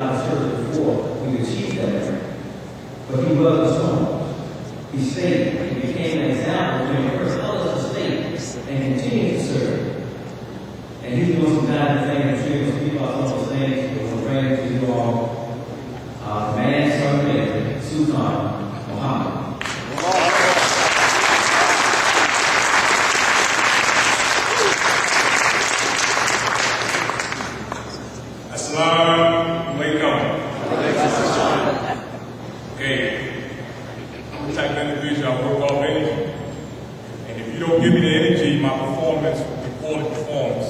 before we achieved that. But he was strong. He stayed. He became an example when he first held us to state and continued to serve. And he's doing some kind of thing that treats people out on those things. We're going to bring to you all man, son, man, Sultan Muhammad. Assalamu alaikum. Okay, I'm the type of individual I work off energy. And if you don't give me the energy, my performance will be poorly performed.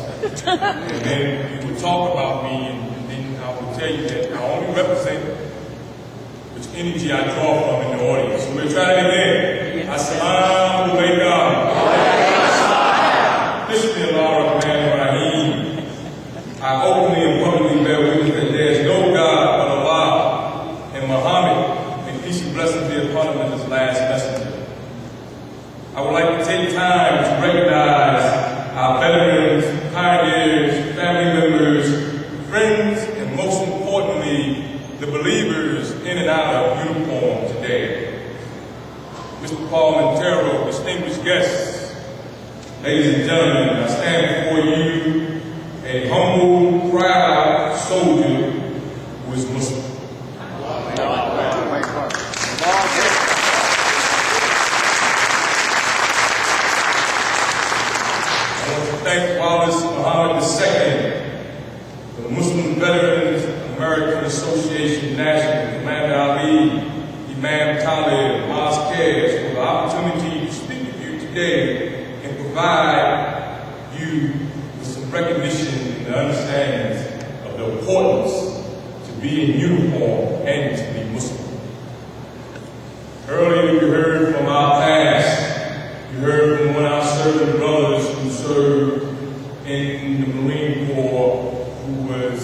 And then you will talk about me, and then I will tell you that I only represent which energy I draw from in the audience. So we'll try it again. Assalamu alaikum. Bismillah ar-Rahman ar-Rahim. I openly and publicly bear witness that there is no God but Allah and Muhammad, and peace and blessings be upon him as his last messenger. I would like to take time to recognize our veterans, pioneers, family members, friends, and most importantly, the believers in and out of uniform today. Mr. Paul Montero, distinguished guests, ladies and gentlemen, I stand before you a humble, proud soldier who is Muslim. I want to thank Wallace Muhammad II, the Muslim Veterans American Association National, Commander Ali, Imam Talib, Mosquez, for the opportunity to speak with you today and provide you with some recognition and understanding of the importance to be in uniform and to be Muslim. Earlier you heard from our past, you heard from one of our serving brothers who served in the Marine Corps who was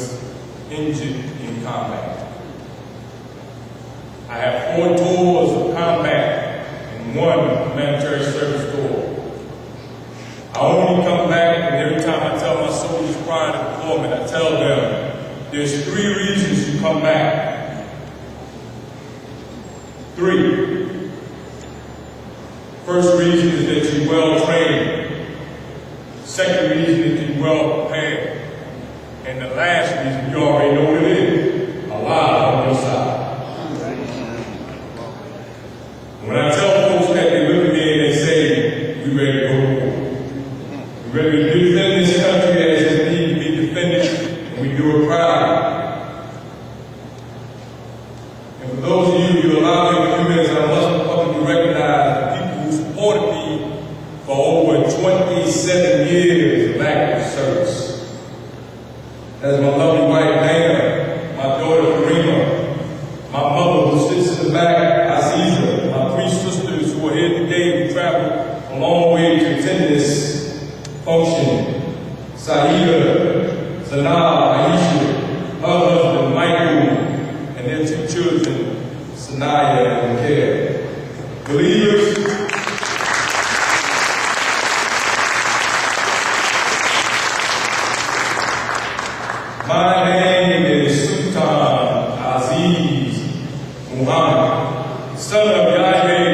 injured in combat. I have 4 tours of combat and 1 humanitarian service tour. I only come back, and every time I tell my soldiers prior to deployment, I tell them there's 3 reasons you come back. 3. First reason is that you're well trained. Second reason is you're well prepared. And the last reason, you already know what it is. Allah on your side. When I tell folks that, they look at me and they say, "We ready to go to war. We ready to defend this country as it needs to be defended, and we do it proud." And for those of you who allow me a few minutes, I must publicly recognize the people who supported me for over 27 years of active service. That's my lovely wife, Dana, my daughter, Karima, my mother who sits in the back, Aziza, my 3 sisters who are here today who traveled a long way to attend this function, Saida, Zanab, Aisha, her husband, Michael, and their 2 children, Sanaya and Mikael. Believers, my name is Sultan Aziz Muhammad, son of Yahweh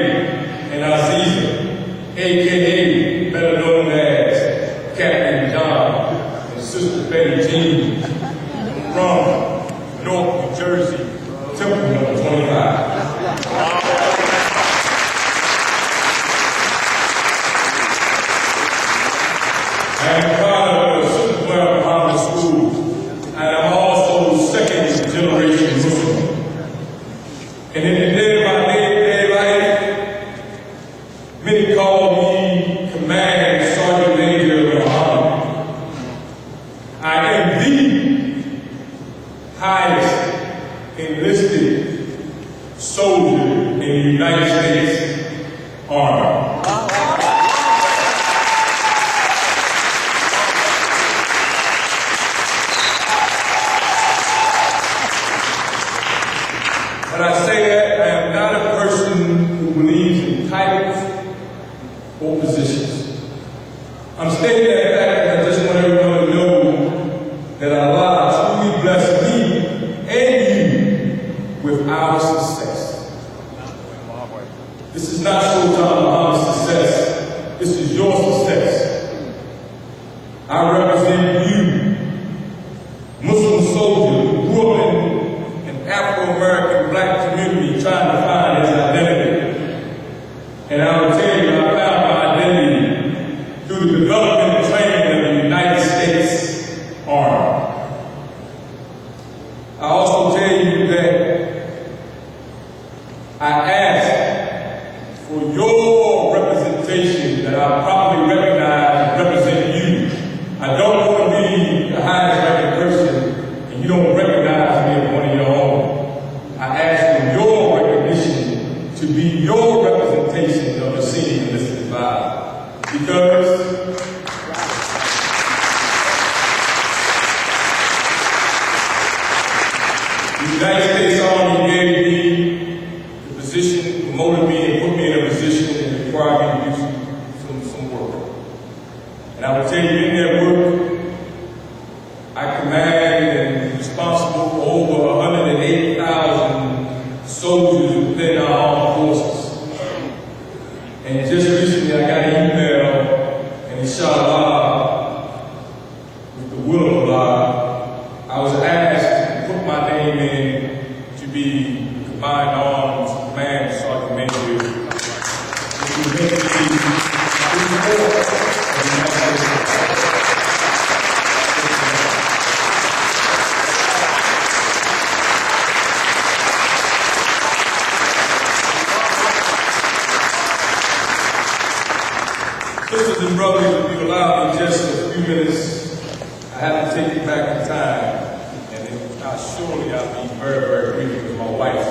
and Aziza, a.k.a. better known as Captain John and Sister Betty Jean, from North New Jersey, Temple number 25. I am proud of the Super Muhammad School. I am also second generation Muslim. And in the day of my life, many call me Command Sergeant Major Muhammad. I am the highest enlisted soldier in the United States Army. When I say that, I am not a person who believes in titles or positions. I'm stating that fact because I just want everyone to know that Allah truly blessed me and our success. This is not Sultan Muhammad's success. This is your success. I represent you, Muslim soldier who grew up in an Afro-American black community trying to find his identity. And I will tell you, I found my identity through the development and training of the United States Army. I also tell you that I ask for your representation, that I properly recognize and represent you. I don't want to be the highest ranking person and you don't recognize me as one of your own. I ask for your recognition to be your representation of the senior enlisted advisor. Because the United States Army gave me the position, promoted me, and put me in a position and required me to do some work. And I will tell you, in that work, I command and responsible for over 180,000 soldiers within our armed forces. And just recently, I got an email, and inshallah, with the will of Allah, I was asked to put my name in to be the Combined Arms Command Sergeant Major, which was meant to be Sisters and brothers, if you allow me just a few minutes, I have to take you back in time. Surely I'll be very, very brief because my wife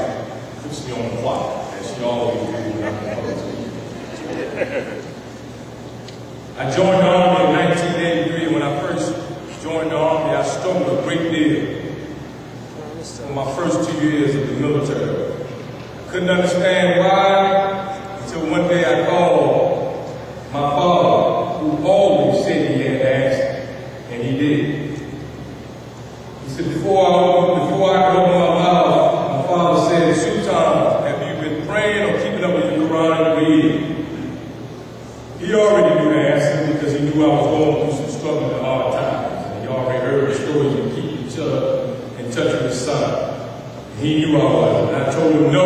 puts me on the clock, as she always do when I'm supposed to. I joined the Army in 1983. When I first joined the Army, I struggled a great deal for my first 2 years of the military. I couldn't understand why until one day I called my father, who always said he had to ask, and he did. He said, before I could open my mouth, my father said, Sultan, have you been praying or keeping up with your Quran and reading? He already knew the answer because he knew I was going through some struggling and hard times. And he already heard the stories of keeping each other in touch with his son. He knew I was, and I told him no.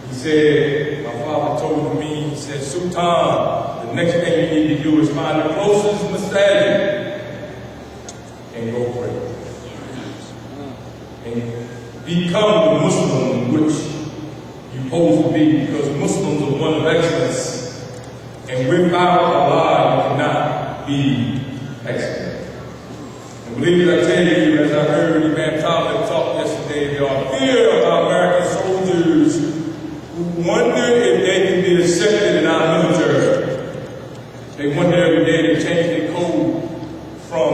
He said, my father told me, he said, Sultan, the next thing you need to do is find the closest masjid and go pray. And become the Muslim which you're supposed to be, because Muslims are one of excellence. And without Allah, you cannot be excellent. And believe me, I tell you, as I heard Imam Talib talk yesterday, there are few of our American soldiers who wonder if they can be accepted in our military. They wonder every day to change their code from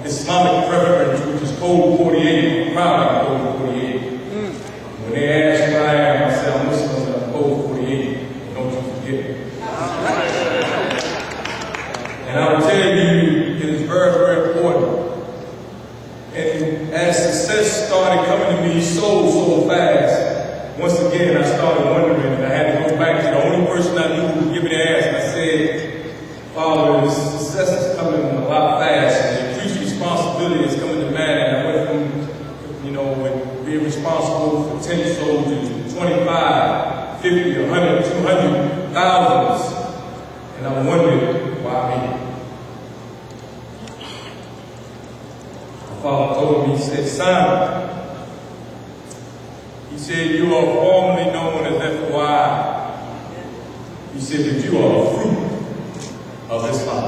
Islamic preference, which is Code 48, proud of Code 48. When they ask who I am, I say I'm Muslim and I'm Code 48. And don't you forget it. And I will tell you, it is very, very important. And as success started coming to me so fast, once again I started wondering, and I had to go back to the only person I knew who would give me the answer. And I said, Father, this success is coming a lot fast, and the increased responsibility is coming to man. And I went from, with being responsible for 10 soldiers, to 25, 50, 100, 200, thousands. And I wondered, why me? My father told me, he said, son, he said, you are formerly known as FY. He said that you are a fruit of Islam.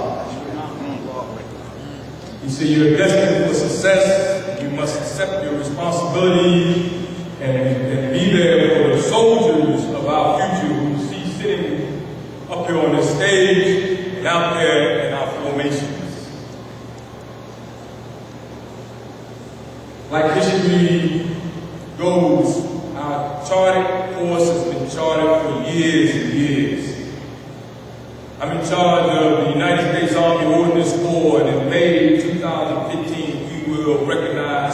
He said, you're destined for success. You must accept your responsibility and be there for the soldiers of our future who you see sitting up here on this stage and out there in our formations. Like history goes, our charted course has been charted for years and years. I'm in charge of the United States Army Ordnance Corps, and in May 2015, we will recognize